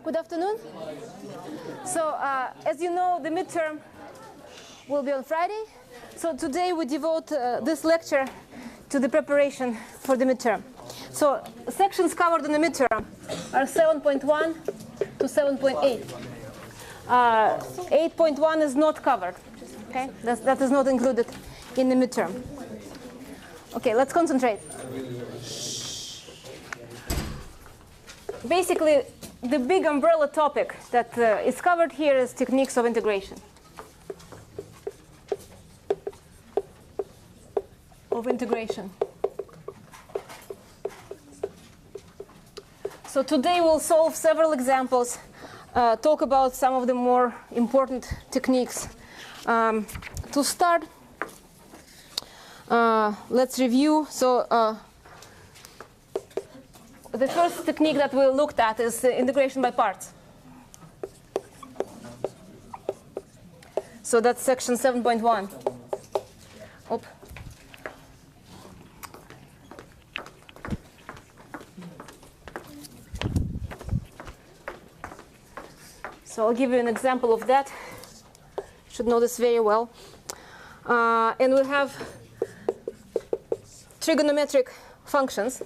Good afternoon. So as you know, the midterm will be on Friday. So today we devote this lecture to the preparation for the midterm. So sections covered in the midterm are 7.1 to 7.8. 8.1 is not covered. Okay, that is not included in the midterm. Okay, let's concentrate. Basically, the big umbrella topic that is covered here is techniques of integration. So today we'll solve several examples, talk about some of the more important techniques. To start, let's review. So the first technique that we looked at is integration by parts. So that's section 7.1. So I'll give you an example of that. You should know this very well. And we have trigonometric functions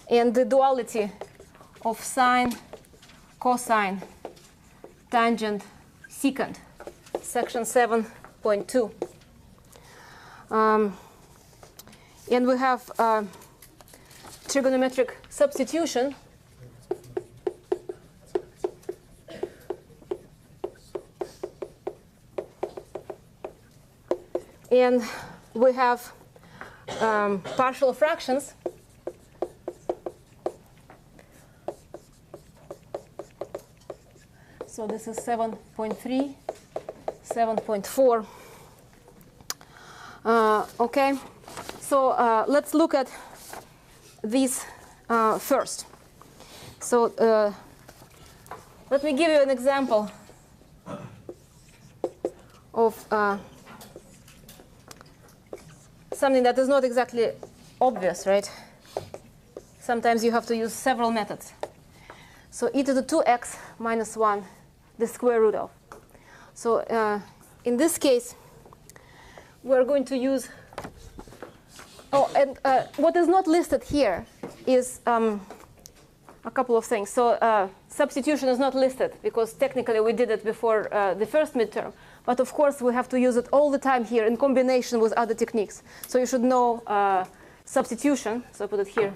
and the duality of sine, cosine, tangent, secant, section 7.2. And we have trigonometric substitution. And we have partial fractions. So this is 7.3, 7.4. Okay, so let's look at these first. So let me give you an example of something that is not exactly obvious, right? Sometimes you have to use several methods. So e to the 2x minus 1, the square root of. So in this case, we're going to use, what is not listed here is a couple of things. So substitution is not listed because technically we did it before the first midterm. But of course, we have to use it all the time here in combination with other techniques. So you should know substitution. So I put it here.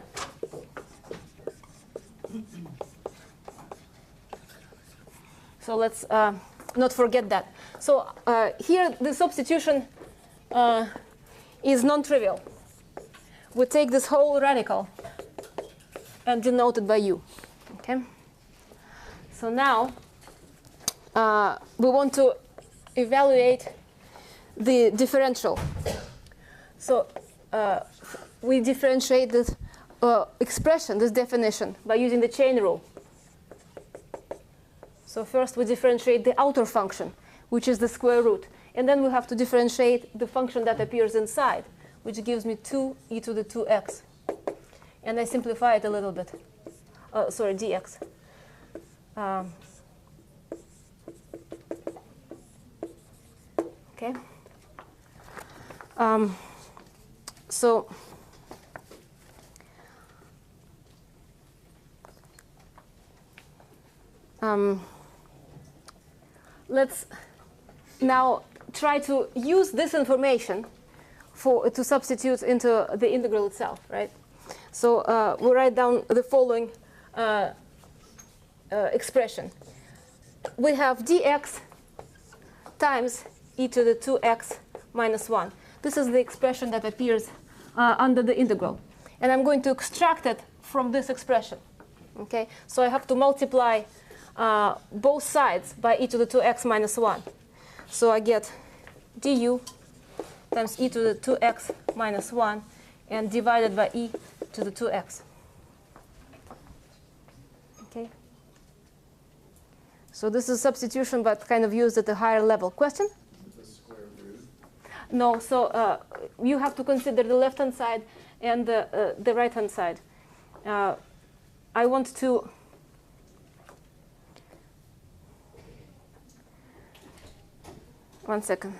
So let's not forget that. So here, the substitution is non-trivial. We take this whole radical and denote it by u. Okay. So now we want to evaluate the differential. So we differentiate this expression, this definition, by using the chain rule. So first we differentiate the outer function, which is the square root. And then we have to differentiate the function that appears inside, which gives me 2e to the 2x. And I simplify it a little bit. Dx. Okay. Let's now try to use this information to substitute into the integral itself, right? So we write down the following expression. We have dx times e to the 2x minus 1. This is the expression that appears under the integral. And I'm going to extract it from this expression. Okay? So I have to multiply both sides by e to the 2x minus 1. So I get du times e to the 2x minus 1 and divided by e to the 2x. Okay? So this is substitution, but kind of used at a higher level. Question? The square root? No, so you have to consider the left-hand side and the right-hand side. I want to one second.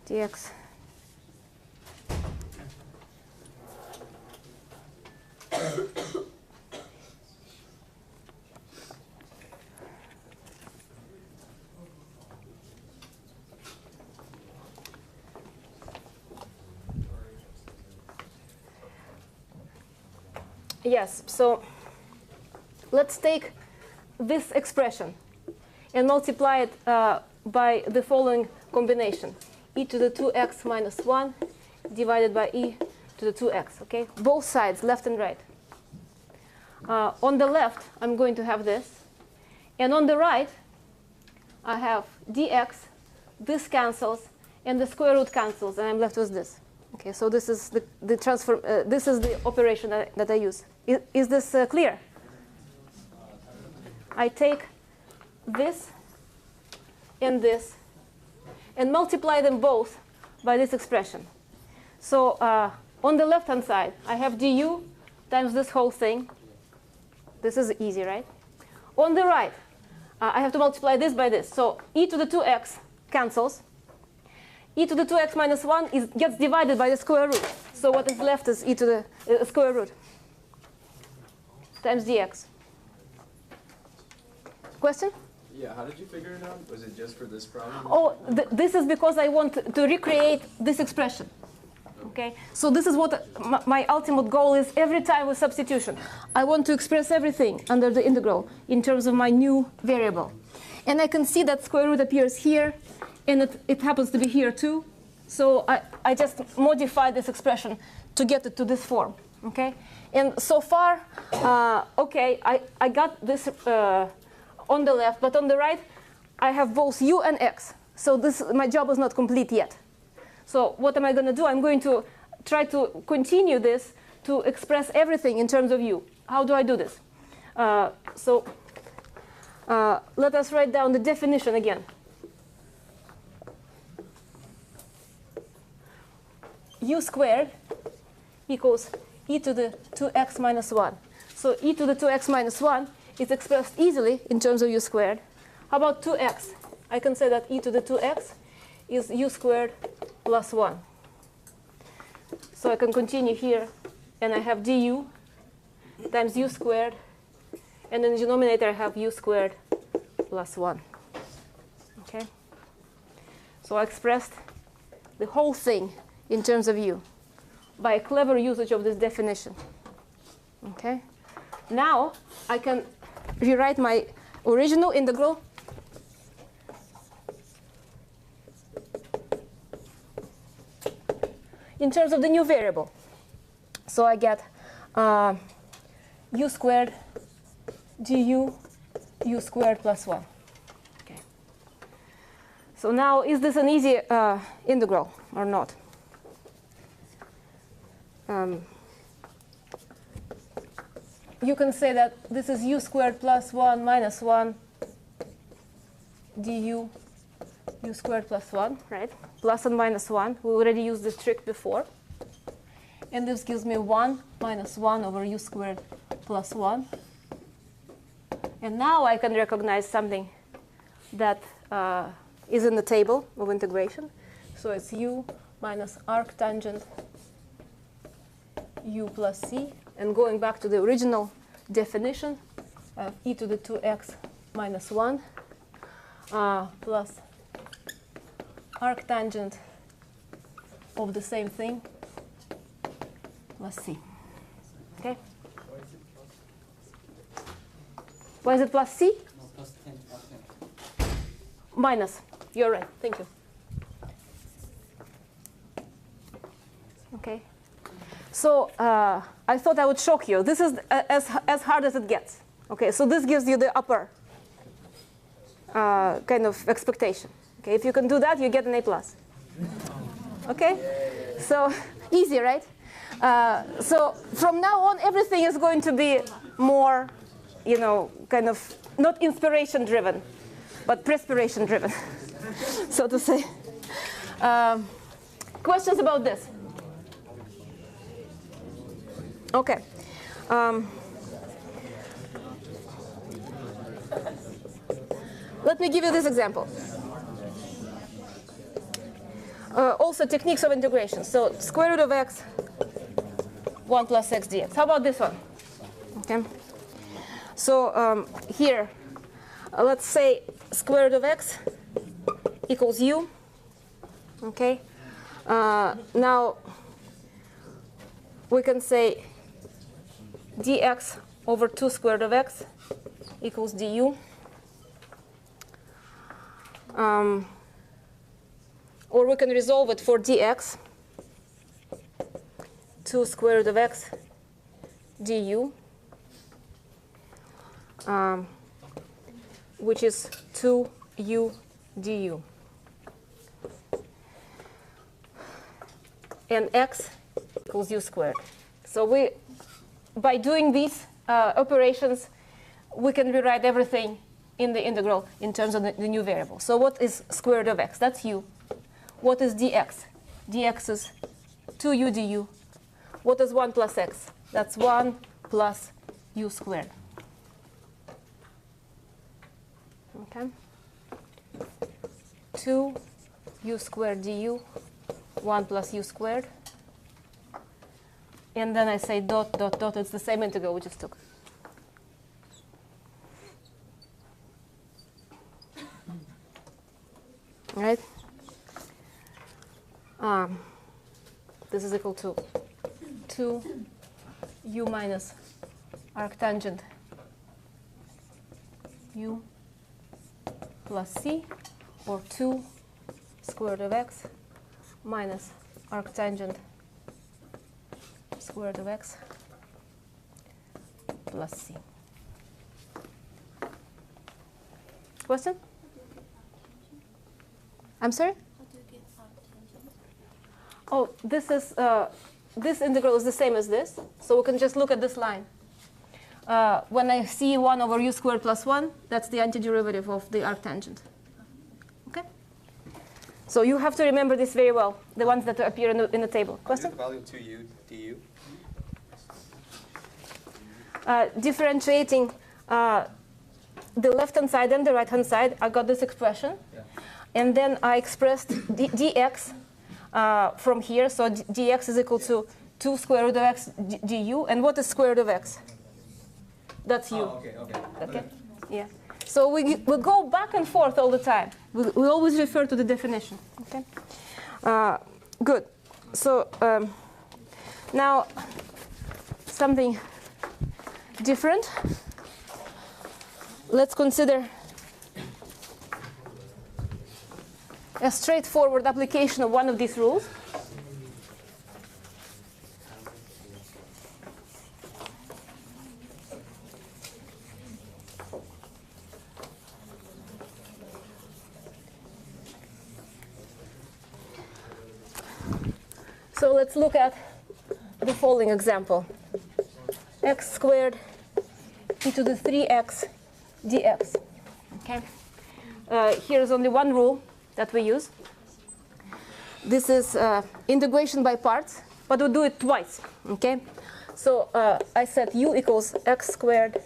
Dx. Yes, so let's take this expression and multiply it by the following combination. E to the 2x minus 1 divided by e to the 2x, okay? Both sides, left and right. On the left, I'm going to have this. And on the right, I have dx, this cancels, and the square root cancels, and I'm left with this. Okay, so this is the transform. This is the operation that I use. Is this clear? I take this and this and multiply them both by this expression. So on the left-hand side, I have du times this whole thing. This is easy, right? On the right, I have to multiply this by this. So e to the 2x cancels. E to the 2x minus 1 gets divided by the square root. So what is left is e to the square root times dx. Question? Yeah, how did you figure it out? Was it just for this problem? Oh, this is because I want to recreate this expression. Okay, so this is what my ultimate goal is every time with substitution. I want to express everything under the integral in terms of my new variable. And I can see that square root appears here, and it happens to be here too. So I just modify this expression to get it to this form. Okay, and so far, okay, I got this on the left, but on the right, I have both u and x. So my job is not complete yet. So what am I going to do? I'm going to try to continue this to express everything in terms of u. How do I do this? Let us write down the definition again. U squared equals e to the 2x minus 1. So e to the 2x minus 1 is expressed easily in terms of u squared. How about 2x? I can say that e to the 2x is u squared plus 1. So I can continue here, and I have du times u squared, and in the denominator I have u squared plus 1. Okay? So I expressed the whole thing in terms of u by a clever usage of this definition. Okay? Now I can rewrite my original integral in terms of the new variable. So I get u squared du u squared plus 1. Okay. So now, is this an easy integral or not? You can say that this is u squared plus 1 minus 1 du u squared plus 1, right? Plus and minus 1. We already used this trick before. And this gives me 1 minus 1 over u squared plus 1. And now I can recognize something that is in the table of integration. So it's u minus arctangent u plus c. And going back to the original definition of e to the 2x minus 1 plus arctangent of the same thing plus c. Okay? Why is it plus c? No, plus 10, plus 10. Minus. You're right. Thank you. Okay. So I thought I would shock you. This is as hard as it gets. Okay. So this gives you the upper kind of expectation. Okay. If you can do that, you get an A+. Okay. So easy, right? So from now on, everything is going to be more, you know, kind of not inspiration driven, but perspiration driven, so to say. Questions about this? Okay. let me give you this example. Also techniques of integration. So square root of x, 1 plus x dx. How about this one? Okay. So here, let's say square root of x equals u. Okay. Now we can say dx over 2 square root of x equals du. Or we can resolve it for dx, 2 square root of x du, which is 2u du. And x equals u squared. So by doing these operations, we can rewrite everything in the integral in terms of the new variable. So what is square root of x? That's u. What is dx? Dx is 2u du. What is 1 plus x? That's 1 plus u squared. Okay. 2u squared du, 1 plus u squared. And then I say dot, dot, dot. It's the same integral we just took. Right? This is equal to 2u minus arctangent u plus c, or 2 square root of x minus arctangent square root of x plus c. Question? I'm sorry? Oh, this is this integral is the same as this, so we can just look at this line. When I see 1 over u squared plus 1, that's the antiderivative of the arctangent. Okay? So you have to remember this very well, the ones that appear in the table. Question? What is the value of 2u du? Differentiating the left-hand side and the right-hand side, I got this expression. Yeah. And then I expressed dx from here. So dx is equal to 2 square root of x du. And what is square root of x? That's u. Oh, okay. Okay? Yeah. So we go back and forth all the time. We always refer to the definition. Okay? Good. So now something different. Let's consider a straightforward application of one of these rules. So let's look at the following example. X squared e to the 3x dx. Okay. Here's only one rule that we use. This is integration by parts, but we'll do it twice. Okay. So I said u equals x squared,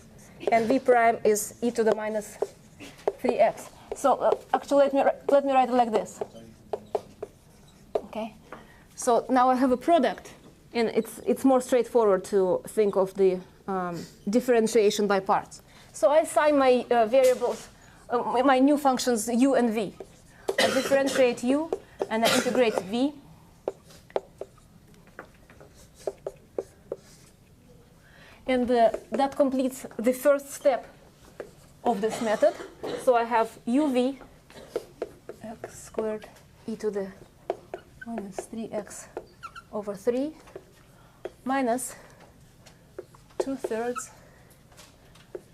and v prime is e to the minus 3x. So actually, let me write it like this. Okay. So now I have a product, and it's more straightforward to think of the differentiation by parts. So I assign my variables, my new functions u and v. I differentiate u, and I integrate v. And that completes the first step of this method. So I have uv x squared e to the minus 3x over 3 minus 2/3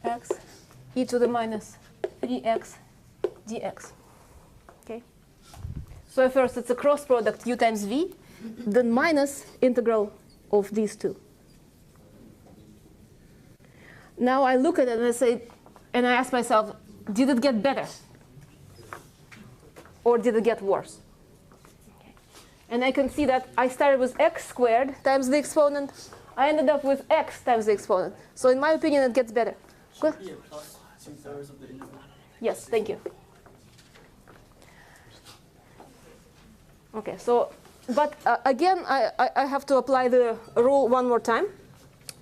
x e to the minus 3x dx. Okay. So first it's a cross product u times v, then minus integral of these two. Now I look at it and I say, and I ask myself, did it get better? Or did it get worse? Okay. And I can see that I started with x squared times the exponent. I ended up with x times the exponent. So in my opinion, it gets better. Good? Be a plus 2/3 of the integral. Yes, thank you. Okay, so, but again, I have to apply the rule one more time.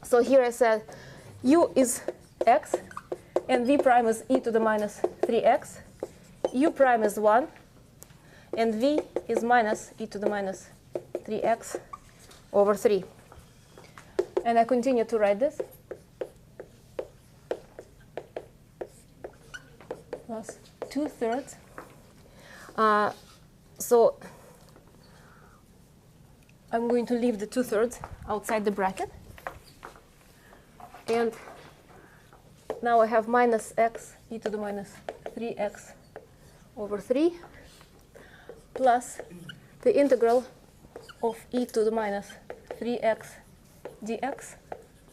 So here I said u is x, and v prime is e to the minus 3x. U prime is 1, and v is minus e to the minus 3x over 3. And I continue to write this. Plus 2/3. So I'm going to leave the 2/3 outside the bracket. And now I have minus x e to the minus 3x over 3 plus the integral of e to the minus 3x dx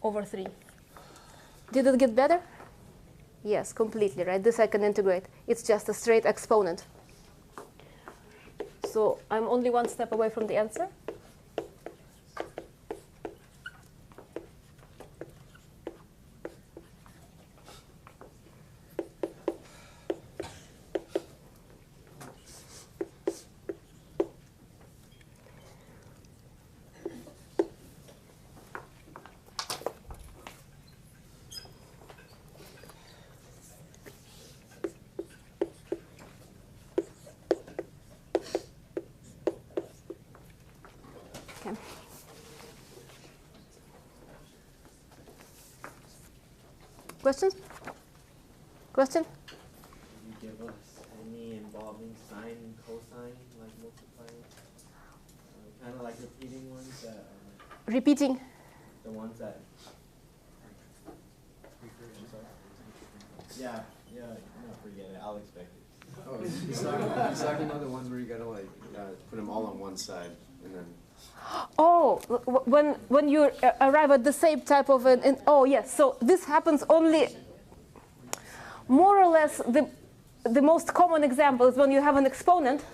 over 3. Did it get better? Yes, completely, right? This I can integrate. It's just a straight exponent. So I'm only one step away from the answer. Questions? Question? Can you give us any involving sine and cosine, like multiplying? Kind of like repeating ones that are Repeating. the ones that. Yeah, no, forget it. I'll expect it. Oh, he's talking about the ones where you gotta like put them all on one side and then. Oh, when you arrive at the same type of oh yes, so this happens only more or less the most common example is when you have an exponent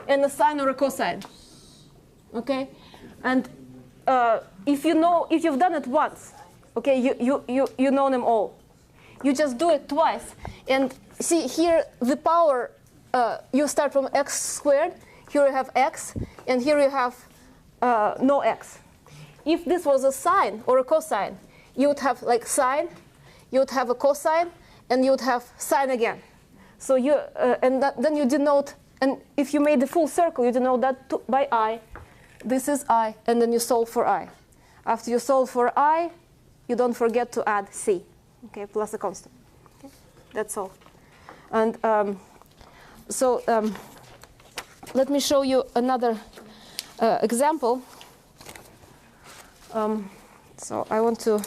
and a sine or a cosine. Okay, and if you've done it once, okay, you know them all. You just do it twice, and see here the power. You start from x squared. Here you have x, and here you have no x. If this was a sine or a cosine, you would have like sine, you would have a cosine, and you would have sine again. So then you denote, and if you made the full circle, you denote that by I. This is I, and then you solve for I. After you solve for I, you don't forget to add c, okay, plus a constant. Okay? That's all. And let me show you another example. So I want to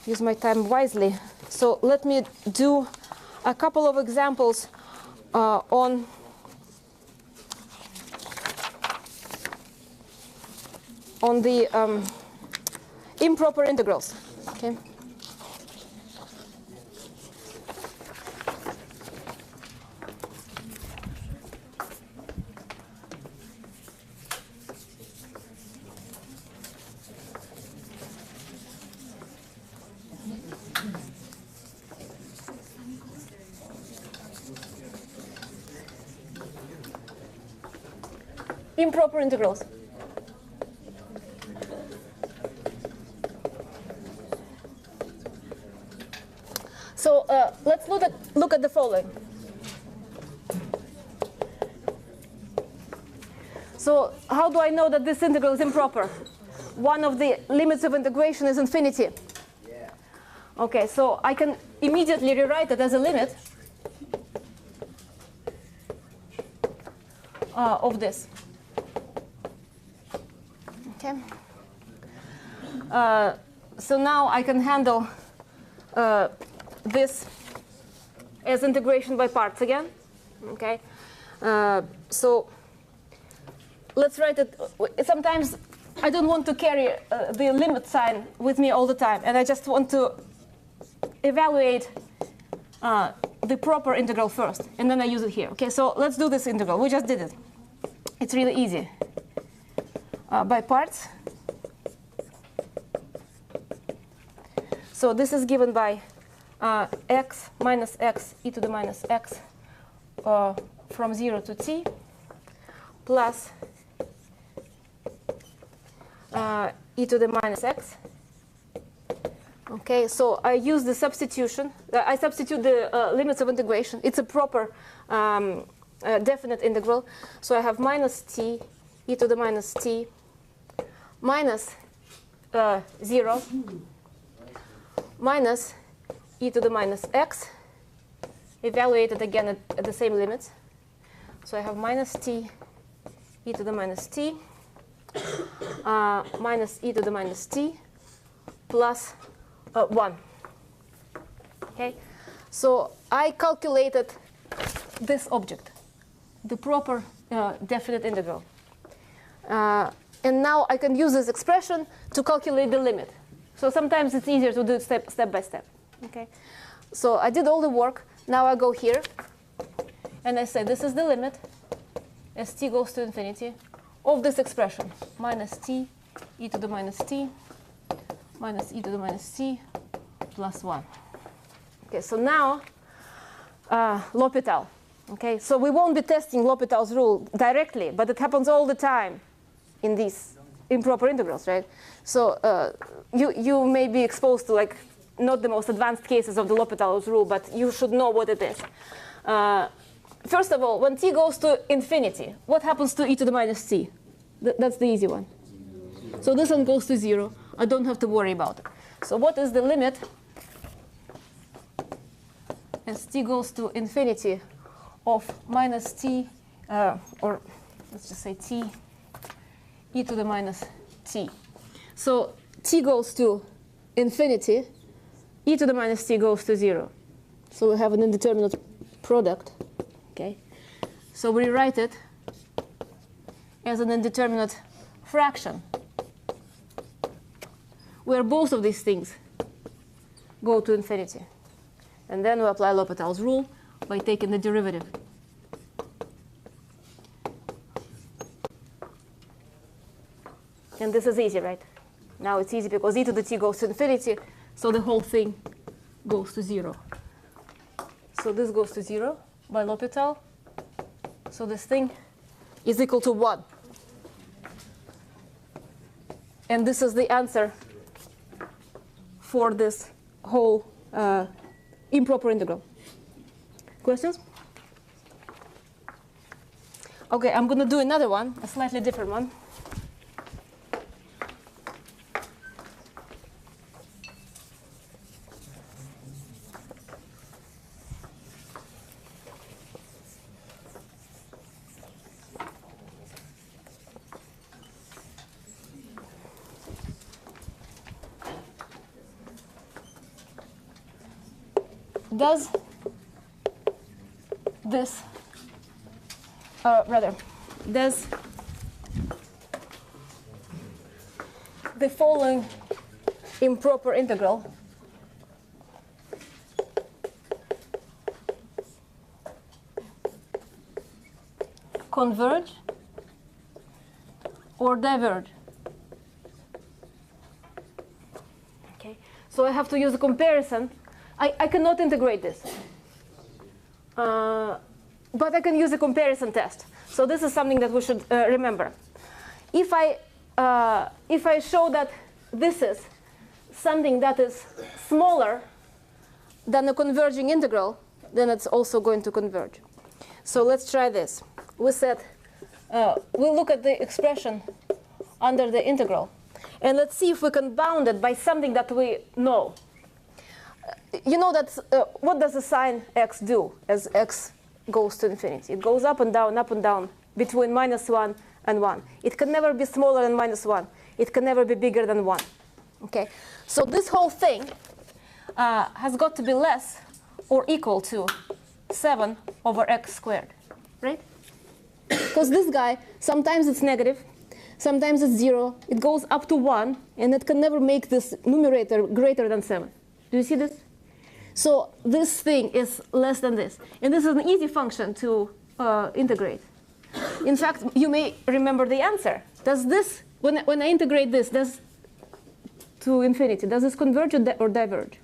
use my time wisely. So let me do a couple of examples on the improper integrals. Okay. Improper integrals. So let's look at the following. So how do I know that this integral is improper? One of the limits of integration is infinity. Yeah. Okay, so I can immediately rewrite it as a limit of this. Okay. So now I can handle this as integration by parts again. Okay. So let's write it. Sometimes I don't want to carry the limit sign with me all the time, and I just want to evaluate the proper integral first, and then I use it here. Okay. So let's do this integral. We just did it. It's really easy. By parts. So this is given by x minus x e to the minus x from 0 to t plus e to the minus x. Okay, so I use the substitution. I substitute the limits of integration. It's a proper definite integral. So I have minus t e to the minus t minus 0 minus e to the minus x, evaluated again at the same limits. So I have minus t e to the minus t minus e to the minus t plus 1. Okay, so I calculated this object, the proper definite integral. And now I can use this expression to calculate the limit. So sometimes it's easier to do it step by step. Okay, so I did all the work. Now I go here, and I say this is the limit as t goes to infinity of this expression, minus t e to the minus t minus e to the minus t plus 1. Okay, so now L'Hopital. Okay, so we won't be testing L'Hopital's rule directly, but it happens all the time in these improper integrals, right? So you may be exposed to like not the most advanced cases of the L'Hopital's rule, but you should know what it is. First of all, when t goes to infinity, what happens to e to the minus t? That's the easy one. So this one goes to 0. I don't have to worry about it. So what is the limit as t goes to infinity of minus t, or let's just say t e to the minus t? So t goes to infinity, e to the minus t goes to 0. So we have an indeterminate product. Okay, so we write it as an indeterminate fraction, where both of these things go to infinity. And then we apply L'Hopital's rule by taking the derivative. And this is easy, right? Now it's easy because e to the t goes to infinity, so the whole thing goes to 0. So this goes to 0 by L'Hopital. So this thing is equal to 1. And this is the answer for this whole improper integral. Questions? Okay, I'm going to do another one, a slightly different one. Does this, does the following improper integral converge or diverge? Okay, so I have to use a comparison. I cannot integrate this, but I can use a comparison test. So this is something that we should remember. If I show that this is something that is smaller than a converging integral, then it's also going to converge. So let's try this. We said we'll look at the expression under the integral, and let's see if we can bound it by something that we know. You know that what does the sign x do as x goes to infinity? It goes up and down between minus 1 and 1. It can never be smaller than minus 1. It can never be bigger than 1. Okay, so this whole thing has got to be less or equal to 7 over x squared, right? Because this guy, sometimes it's negative, sometimes it's 0. It goes up to 1, and it can never make this numerator greater than 7. Do you see this? So this thing is less than this. And this is an easy function to integrate. In fact, you may remember the answer. Does this, when I integrate this, does to infinity, does this converge or diverge?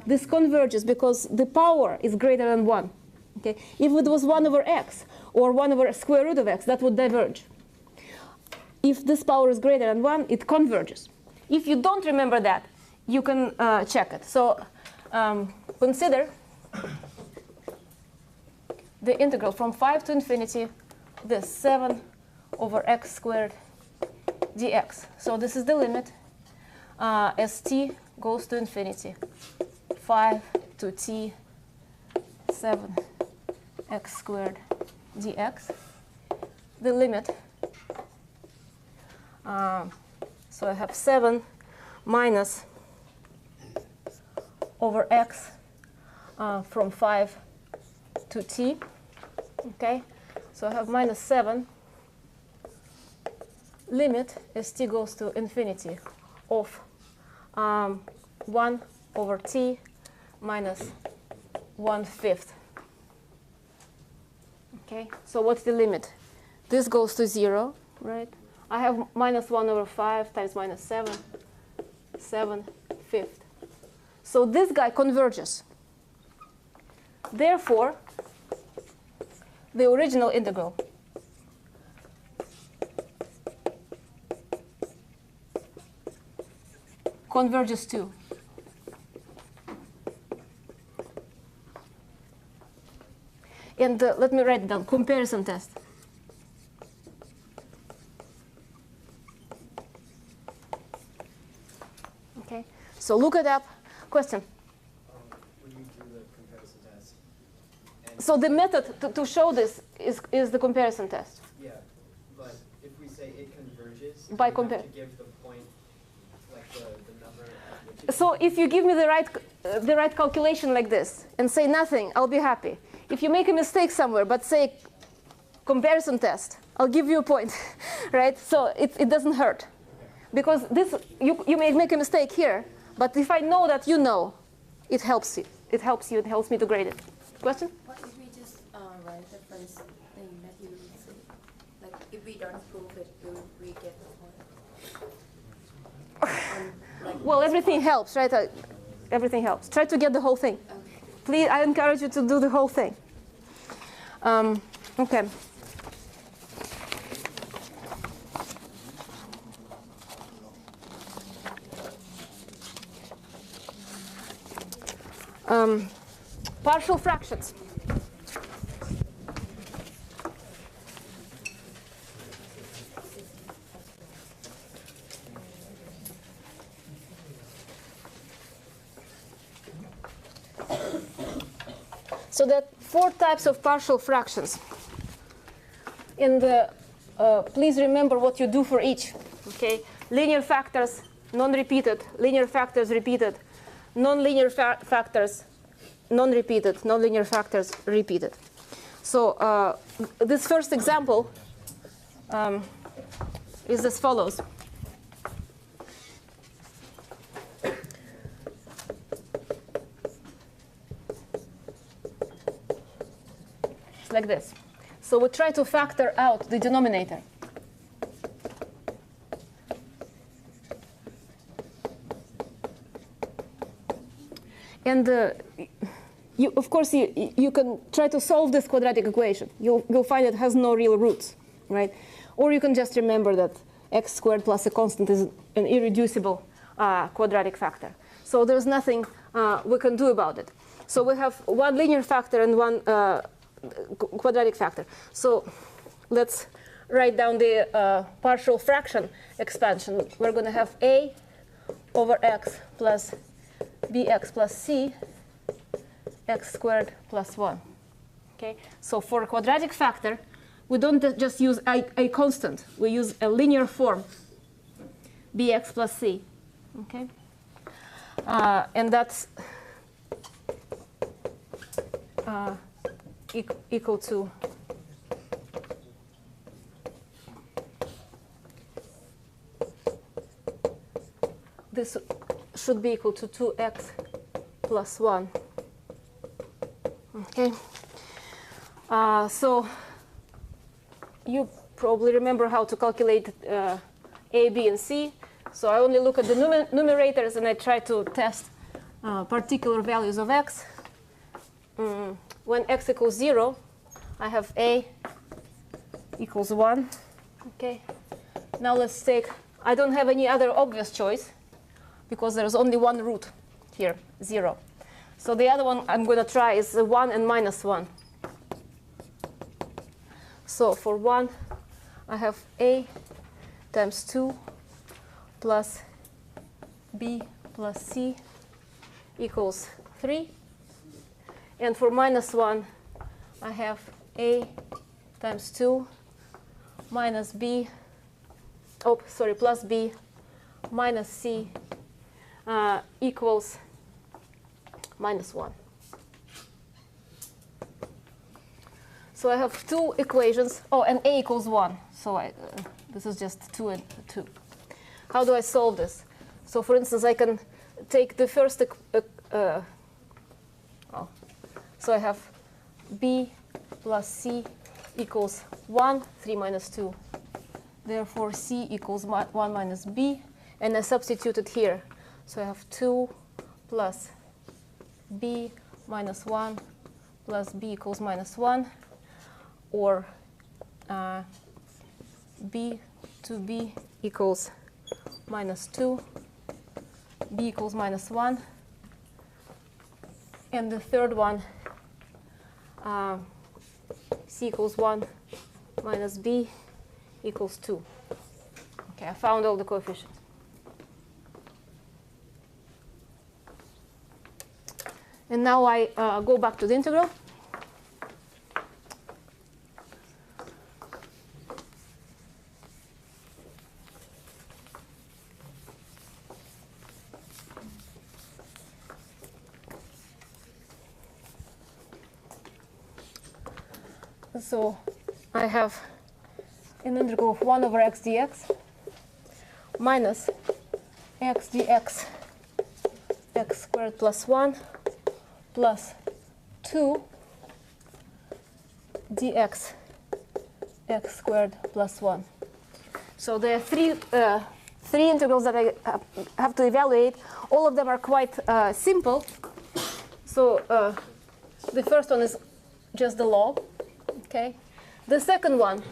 this converges because the power is greater than 1. Okay? If it was 1 over x or 1 over square root of x, that would diverge. If this power is greater than 1, it converges. If you don't remember that, you can check it. So consider the integral from 5 to infinity, this 7 over x squared dx. So this is the limit as t goes to infinity. 5 to t 7 x squared dx. The limit, so I have 7 minus over x from 5 to t. Okay, so I have minus 7 limit as t goes to infinity of 1 over t minus 1/5. Okay, so what's the limit? This goes to 0, right? I have minus 1 over 5 times minus 7, 7/5. So this guy converges. Therefore, the original integral converges too. And let me write it down, comparison test. Okay, so look it up. Question? When you do the comparison test. And So the method to show this is the comparison test. yeah, but if we say it converges, By you have compare- to give the point, like the number at which it So if you give me the right calculation like this and say nothing, I'll be happy. If you make a mistake somewhere but say comparison test, I'll give you a point, right? So it doesn't hurt. Because this you may make a mistake here, but if I know that you know, it helps you. It helps you. It helps me to grade it. Question? What if we just write the first thing that you say? Like, if we don't prove it, will we get the point? Well, everything helps, right? Everything helps. Try to get the whole thing. Please, I encourage you to do the whole thing. Okay. Partial fractions. So there are 4 types of partial fractions. And please remember what you do for each. Okay, linear factors, non-repeated, linear factors repeated, non-linear factors, non-repeated, non-linear factors repeated. So this first example is as follows. It's like this. So we try to factor out the denominator. And of course, you can try to solve this quadratic equation. You'll find it has no real roots, right? Or you can just remember that x squared plus a constant is an irreducible quadratic factor. So there's nothing we can do about it. So we have one linear factor and one quadratic factor. So let's write down the partial fraction expansion. We're going to have a over x plus bx plus c x squared plus 1. Okay, so for a quadratic factor, we don't just use a constant. We use a linear form, bx plus c. Okay, and that's equal to this should be equal to 2x plus 1. Okay, so you probably remember how to calculate a, b, and c. So I only look at the numerators and I try to test particular values of x. When x equals 0, I have a equals 1. Okay. Now let's take, I don't have any other obvious choice because there's only one root here, 0. So the other one I'm going to try is 1 and minus 1. So for 1, I have a times 2 plus b plus c equals 3. And for minus 1, I have a times 2 minus b, plus b minus c equals minus 1. So I have two equations. Oh, and a equals 1. So this is just 2 and 2. How do I solve this? So for instance, I can take the first, so I have b plus c equals 1, 3 minus 2. Therefore, c equals 1 minus b. And I substitute it here. So I have 2 plus b minus 1 plus b equals minus 1. Or b to b equals minus 2. B equals minus 1. And the third one, c equals 1 minus b equals 2. Okay, I found all the coefficients. And now I go back to the integral. So I have an integral of 1 over x dx minus x dx x squared plus 1 plus 2 dx x squared plus 1. So there are three integrals that I have to evaluate. All of them are quite simple. So the first one is just the log. Okay. The second one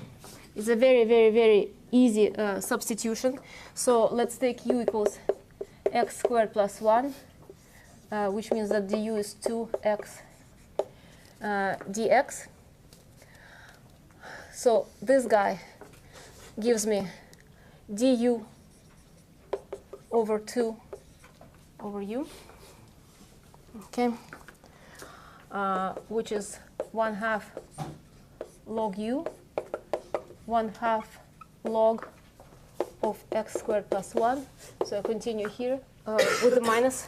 is a very, very, very easy substitution. So let's take u equals x squared plus 1, which means that du is 2x dx. So this guy gives me du over 2 over u, okay, which is 1/2 log u, 1/2 log of x squared plus 1. So I continue here with the minus.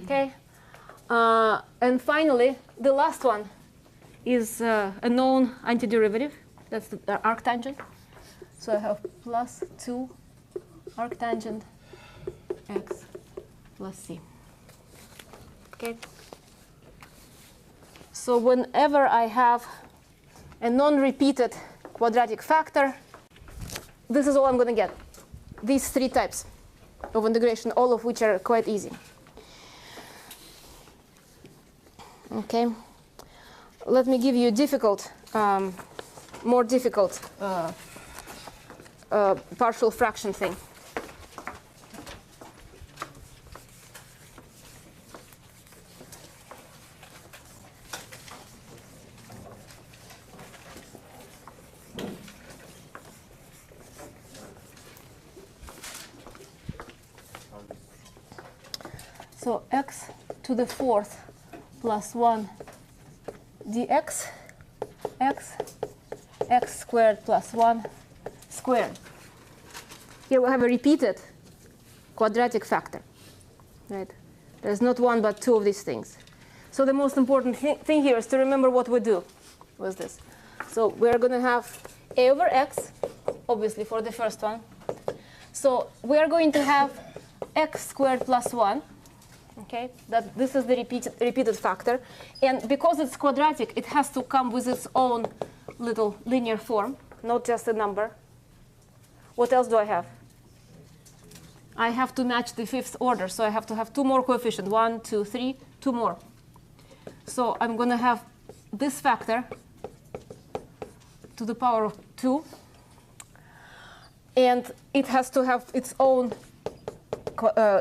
Okay. And finally, the last one is a known antiderivative. That's the arctangent. So I have plus 2 arctangent x plus c. Okay. So whenever I have a non-repeated quadratic factor, this is all I'm going to get. These three types of integration, all of which are quite easy. Okay. Let me give you a difficult, more difficult partial fraction thing. So x to the 4th plus 1 dx x squared plus 1 squared. Here we have a repeated quadratic factor, right? There's not one but two of these things. So the most important thing here is to remember what we do with this. So we're going to have a over x, obviously for the first one. So we are going to have x squared plus 1. Okay, that this is the repeated factor, and because it's quadratic, it has to come with its own little linear form, not just a number. What else do I have? I have to match the fifth order, so I have to have two more coefficients. 1, 2, 3, two more. So I'm going to have this factor to the power of 2, and it has to have its own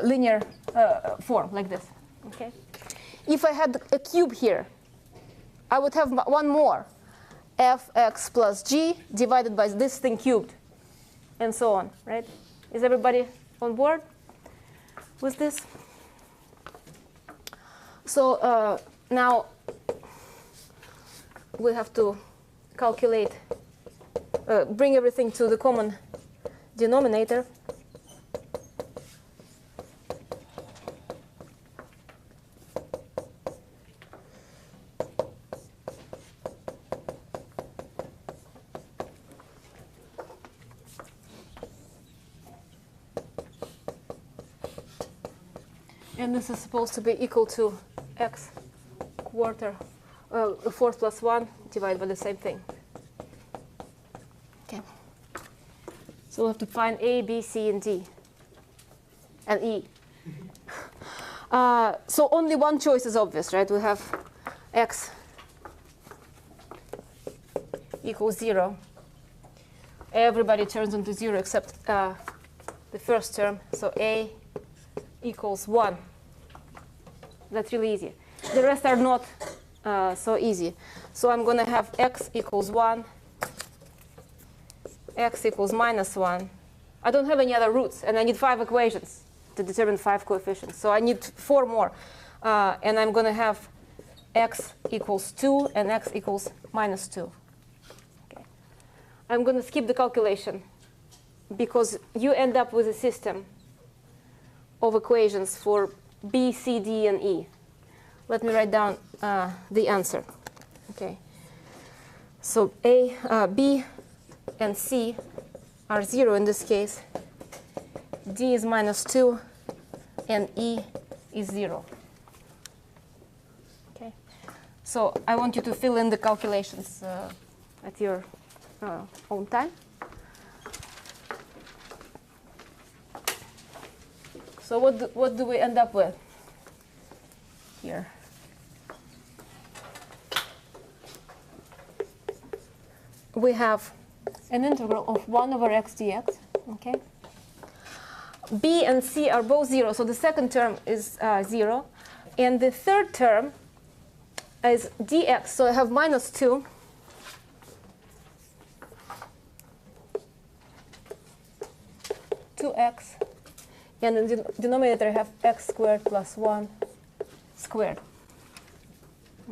linear form, like this. Okay. If I had a cube here, I would have one more, fx plus g divided by this thing cubed, and so on, right? Is everybody on board with this? So now we have to calculate, bring everything to the common denominator. And this is supposed to be equal to x quarter, 4 plus 1 divided by the same thing. Okay. So we'll have to find A, B, C, and D, and E. So only one choice is obvious, right? We have x equals 0. Everybody turns into 0 except the first term. So A equals 1. That's really easy. The rest are not so easy. So I'm going to have x equals 1, x equals minus 1. I don't have any other roots, and I need 5 equations to determine 5 coefficients. So I need 4 more. And I'm going to have x equals 2 and x equals minus 2. Okay. I'm going to skip the calculation because you end up with a system of equations for B, C, D, and E. Let me write down the answer. Okay. So A, B, and C are 0 in this case. D is minus 2, and E is 0. Okay. So I want you to fill in the calculations at your own time. So what do we end up with here? We have an integral of 1 over x dx. Okay. B and C are both 0, so the second term is 0. And the third term is dx, so I have minus 2. X, and in the denominator I have x squared plus 1 squared.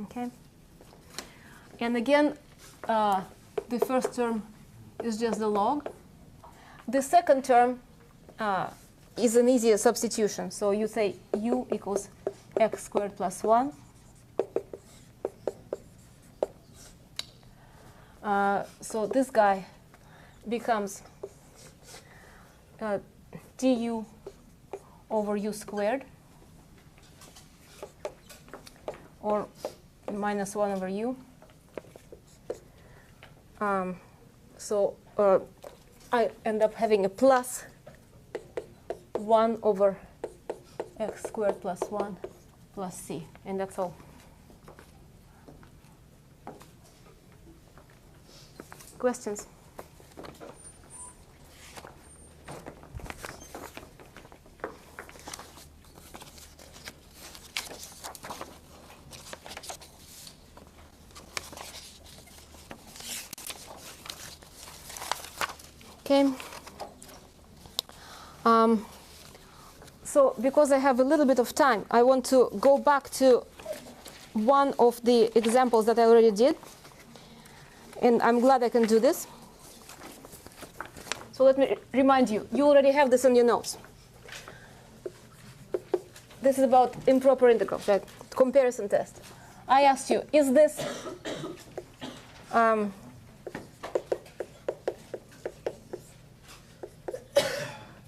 Okay. And again, the first term is just the log. The second term is an easier substitution. So you say u equals x squared plus 1. So this guy becomes du over u squared, or minus 1 over u. So I end up having a plus 1 over x squared plus 1 plus c, and that's all. Questions? Okay. So because I have a little bit of time, I want to go back to one of the examples that I already did. And I'm glad I can do this. So let me remind you, you already have this in your notes. This is about improper integrals, right? Comparison test. I asked you, is this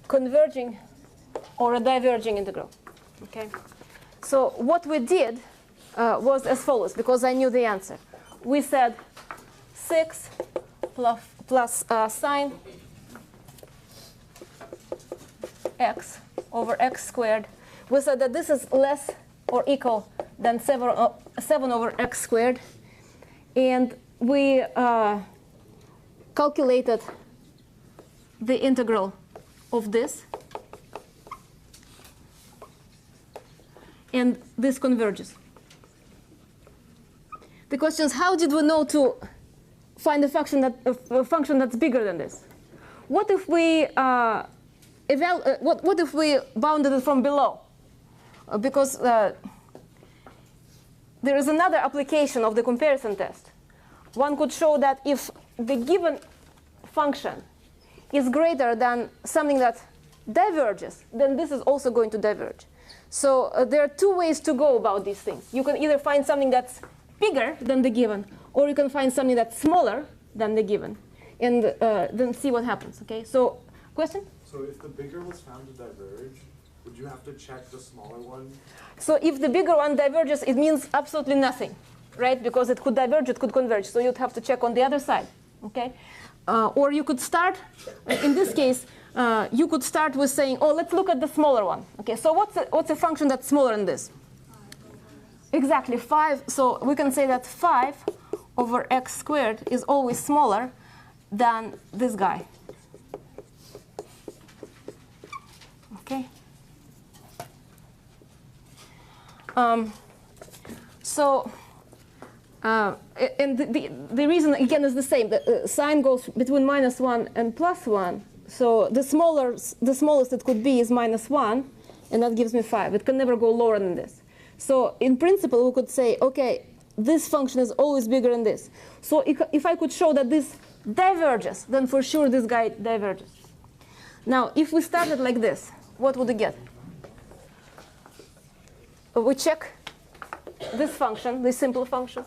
converging or a diverging integral? Okay. So what we did was as follows, because I knew the answer. We said 6 plus sine x over x squared. We said that this is less or equal than 7 over x squared. And we calculated the integral of this. And this converges. The question is, how did we know to find a function that's bigger than this? What if we what if we bounded it from below? Because there is another application of the comparison test. One could show that if the given function is greater than something that diverges, then this is also going to diverge. So there are two ways to go about these things. You can either find something that's bigger than the given, or you can find something that's smaller than the given, and then see what happens. Okay. So, question? So if the bigger was found to diverge, would you have to check the smaller one? So if the bigger one diverges, it means absolutely nothing, right? Because it could diverge, it could converge. So you'd have to check on the other side. Okay. Or you could start, in this case, you could start with saying, oh, let's look at the smaller one. Okay, so what's a function that's smaller than this? Exactly, 5. So we can say that 5 over x squared is always smaller than this guy. Okay. And the reason, again, is the same. The sign goes between -1 and +1. So the smallest it could be is -1, and that gives me 5. It can never go lower than this. So in principle, we could say, OK, this function is always bigger than this. So if I could show that this diverges, then for sure this guy diverges. Now, if we started like this, what would we get? We check this function, this simple function,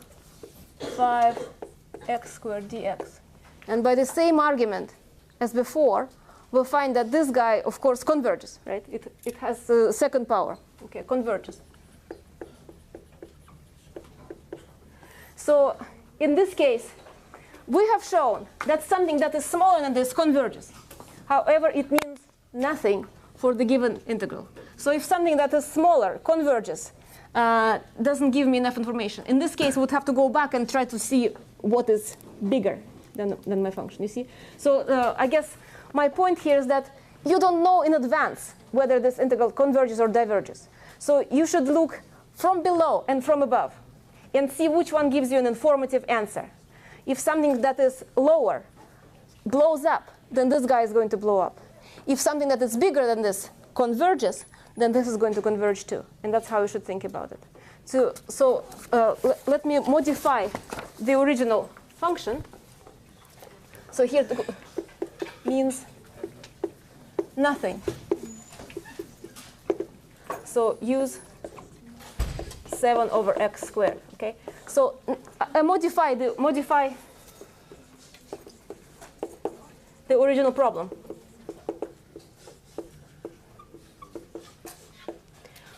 5x squared dx. And by the same argument as before, we'll find that this guy, of course, converges, right? It has the second power. Okay, converges. So in this case, we have shown that something that is smaller than this converges. However, it means nothing for the given integral. So if something that is smaller converges, doesn't give me enough information. In this case, we would have to go back and try to see what is bigger than my function, you see? So I guess my point here is that you don't know in advance whether this integral converges or diverges. So you should look from below and from above and see which one gives you an informative answer. If something that is lower blows up, then this guy is going to blow up. If something that is bigger than this converges, then this is going to converge too. And that's how you should think about it. So let me modify the original function. So here means nothing. So use 7 over x squared. Okay. So I modify the original problem.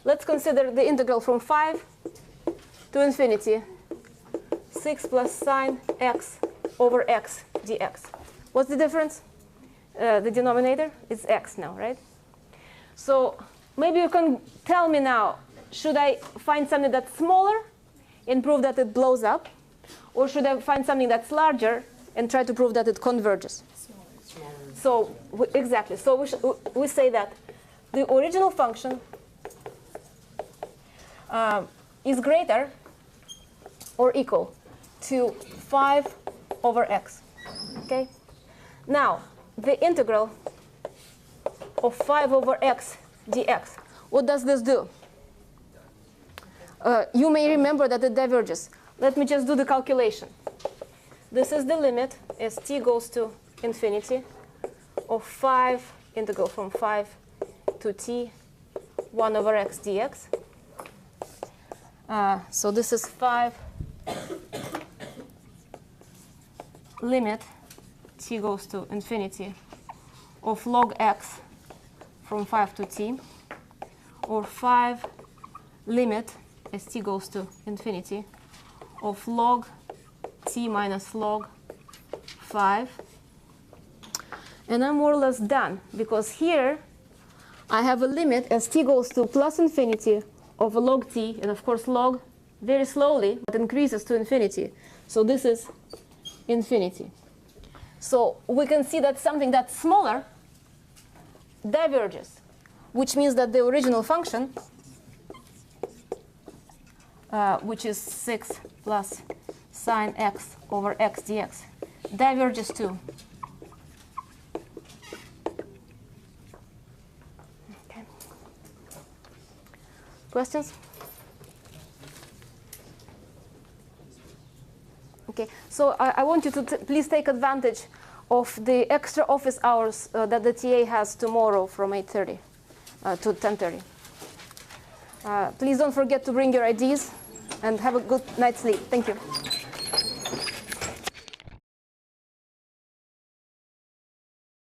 Let's consider the integral from 5 to infinity, 6 plus sine x over x dx. What's the difference? The denominator is x now, right? So maybe you can tell me now, should I find something that's smaller and prove that it blows up? Or should I find something that's larger and try to prove that it converges? Smaller. So exactly. So we say that the original function is greater or equal to 5 over x. Okay? Now, the integral of 5 over x dx, what does this do? You may remember that it diverges. Let me just do the calculation. This is the limit as t goes to infinity of 5 integral from 5 to t 1 over x dx. So this is 5 limit t goes to infinity of log x from 5 to t, or 5 limit as t goes to infinity of log t minus log 5. And I'm more or less done, because here I have a limit as t goes to plus infinity of a log t, and of course log very slowly, but increases to infinity. So this is infinity. So we can see that something that's smaller diverges, which means that the original function, which is 6 plus sine x over x dx, diverges too. Okay. Questions? Okay, so I want you to please take advantage of the extra office hours that the TA has tomorrow from 8:30 to 10:30. Please don't forget to bring your IDs and have a good night's sleep. Thank you.